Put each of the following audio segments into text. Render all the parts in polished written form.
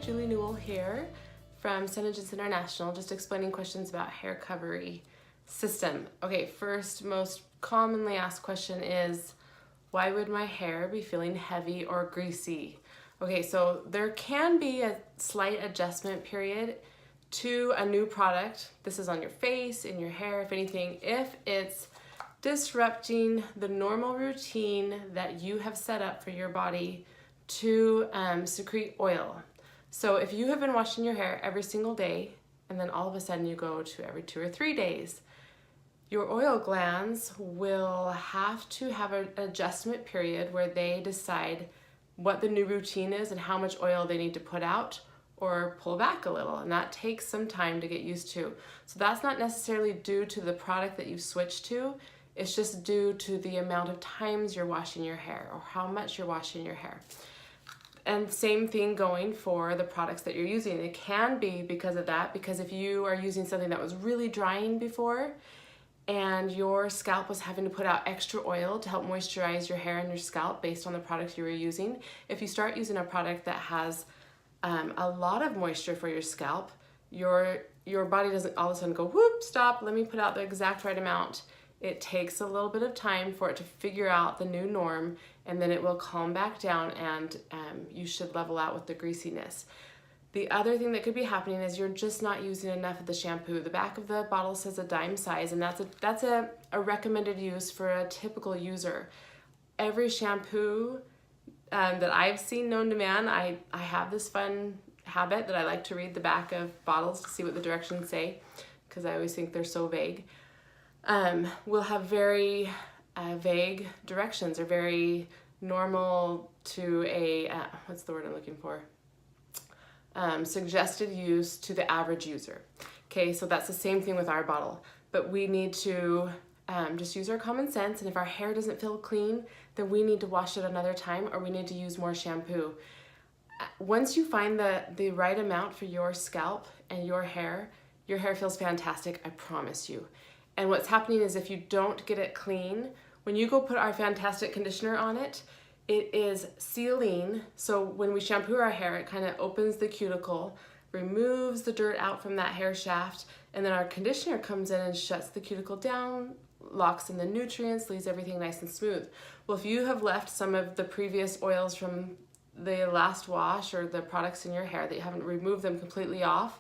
Julie Newell here from Senegence International, just explaining questions about HairCovery system. Okay, first most commonly asked question is, why would my hair be feeling heavy or greasy? Okay, so there can be a slight adjustment period to a new product. This is on your face, in your hair, if anything, if it's disrupting the normal routine that you have set up for your body to secrete oil. So if you have been washing your hair every single day and then all of a sudden you go to every 2 or 3 days, your oil glands will have to have an adjustment period where they decide what the new routine is and how much oil they need to put out or pull back a little, and that takes some time to get used to. So that's not necessarily due to the product that you've switched to, it's just due to the amount of times you're washing your hair or how much you're washing your hair. And same thing going for the products that you're using. It can be because of that, because if you are using something that was really drying before and your scalp was having to put out extra oil to help moisturize your hair and your scalp based on the product you were using, if you start using a product that has a lot of moisture for your scalp, your body doesn't all of a sudden go, whoop, stop, let me put out the exact right amount. It takes a little bit of time for it to figure out the new norm, and then it will calm back down and you should level out with the greasiness. The other thing that could be happening is you're just not using enough of the shampoo. The back of the bottle says a dime size, and that's a recommended use for a typical user. Every shampoo that I've seen known to man, I have this fun habit that I like to read the back of bottles to see what the directions say, because I always think they're so vague. Will have very vague directions, or very normal to a, what's the word I'm looking for? Suggested use to the average user. Okay, so that's the same thing with our bottle, but we need to just use our common sense, and if our hair doesn't feel clean, then we need to wash it another time, or we need to use more shampoo. Once you find the right amount for your scalp and your hair feels fantastic, I promise you. And what's happening is if you don't get it clean, when you go put our fantastic conditioner on it, it is sealing. So when we shampoo our hair, it kind of opens the cuticle, removes the dirt out from that hair shaft, and then our conditioner comes in and shuts the cuticle down, locks in the nutrients, leaves everything nice and smooth. Well, if you have left some of the previous oils from the last wash or the products in your hair that you haven't removed them completely off,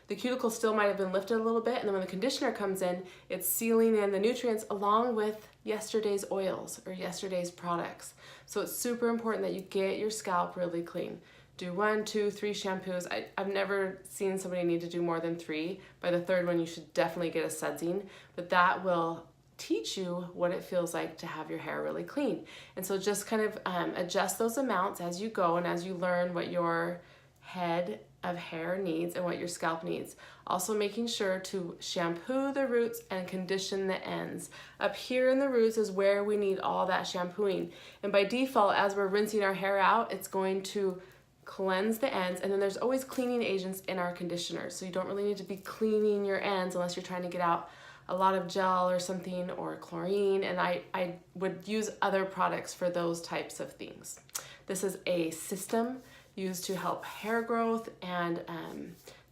the cuticle still might have been lifted a little bit, and then when the conditioner comes in, it's sealing in the nutrients along with yesterday's oils or yesterday's products. So it's super important that you get your scalp really clean. Do 1, 2, 3 shampoos. I've never seen somebody need to do more than 3. By the 3rd one, you should definitely get a sudsing, but that will teach you what it feels like to have your hair really clean. And so just kind of adjust those amounts as you go and as you learn what your head of hair needs and what your scalp needs. Also making sure to shampoo the roots and condition the ends. Up here in the roots is where we need all that shampooing. And by default, as we're rinsing our hair out, it's going to cleanse the ends, and then there's always cleaning agents in our conditioners. So you don't really need to be cleaning your ends unless you're trying to get out a lot of gel or something, or chlorine, and I would use other products for those types of things. This is a system used to help hair growth and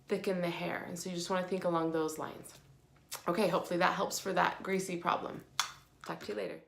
thicken the hair, and so you just want to think along those lines. Okay, hopefully that helps for that greasy problem. Talk to you later.